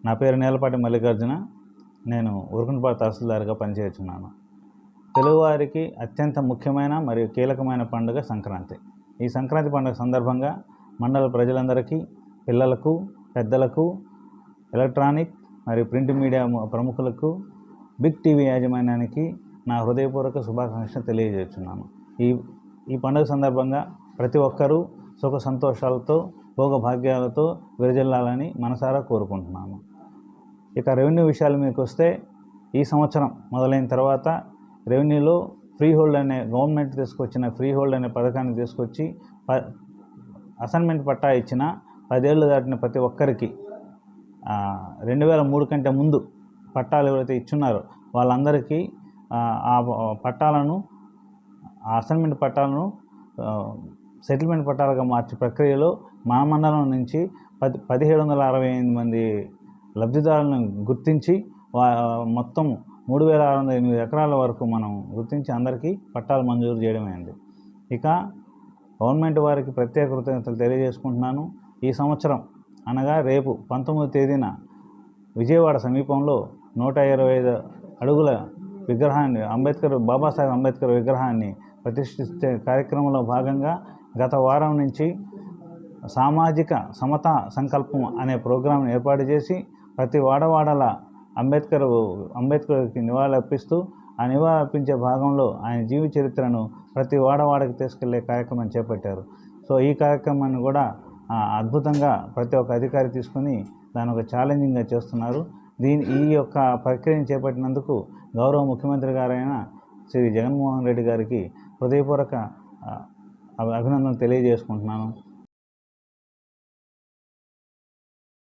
నా పేరు నేలపాటి మల్లికార్జున. నేను ఉరకనపాడు తహసీల్దార్గా పనిచేస్తున్నాను. తెలుగువారికి అత్యంత ముఖ్యమైన మరియు కీలకమైన పండుగ సంక్రాంతి. ఈ సంక్రాంతి పండుగ సందర్భంగా మండల ప్రజలందరికీ, పిల్లలకు, పెద్దలకు, ఎలక్ట్రానిక్ మరియు ప్రింట్ మీడియా ప్రముఖులకు, బిగ్ టీవీ యాజమాన్యానికి నా హృదయపూర్వక శుభాకాంక్షలు తెలియజేస్తున్నాను. ఈ పండుగ సందర్భంగా ప్రతి ఒక్కరూ సుఖ సంతోషాలతో, భోగభాగ్యాలతో విరజిల్లాలని మనసారా కోరుకుంటున్నాను. ఇక రెవెన్యూ విషయాలు మీకు వస్తే, ఈ సంవత్సరం మొదలైన తర్వాత రెవెన్యూలో ఫ్రీ హోల్డ్ అనే గవర్నమెంట్ తీసుకొచ్చిన ఫ్రీ హోల్డ్ అనే పథకాన్ని తీసుకొచ్చి అసైన్మెంట్ పట్టా ఇచ్చిన 10 ఏళ్ళు దాటిన ప్రతి ఒక్కరికి 2003 కంటే ముందు పట్టాలు ఎవరైతే ఇచ్చున్నారో వాళ్ళందరికీ ఆ పట్టాలను, ఆ అసైన్మెంట్ పట్టాలను సెటిల్మెంట్ పట్టాలుగా మార్చే ప్రక్రియలో మా మండలం నుంచి 1768 మంది లబ్ధిదారులను గుర్తించి మొత్తం 3608 ఎకరాల వరకు మనం గుర్తించి అందరికీ పట్టాలు మంజూరు చేయడమైంది. ఇక గవర్నమెంట్ వారికి ప్రత్యేక కృతజ్ఞతలు తెలియజేసుకుంటున్నాను. ఈ సంవత్సరం అనగా రేపు 19వ తేదీన విజయవాడ సమీపంలో 125 అడుగుల విగ్రహాన్ని, బాబాసాహెబ్ అంబేద్కర్ విగ్రహాన్ని ప్రతిష్ఠించే కార్యక్రమంలో భాగంగా గత వారం నుంచి సామాజిక సమతా సంకల్పం అనే ప్రోగ్రాంను ఏర్పాటు చేసి ప్రతి వాడవాడల అంబేద్కర్కి నివాళులర్పిస్తూ, ఆ నివాళులర్పించే భాగంలో ఆయన జీవిత చరిత్రను ప్రతి వాడవాడకి తీసుకెళ్లే కార్యక్రమం చేపట్టారు. సో ఈ కార్యక్రమాన్ని కూడా అద్భుతంగా ప్రతి ఒక్క అధికారి తీసుకుని దాని ఒక ఛాలెంజింగ్గా చేస్తున్నారు. ఈ యొక్క ప్రక్రియను చేపట్టినందుకు గౌరవ ముఖ్యమంత్రి గారైన శ్రీ జగన్మోహన్ రెడ్డి గారికి హృదయపూర్వక అభినందనలు తెలియజేసుకుంటున్నాను.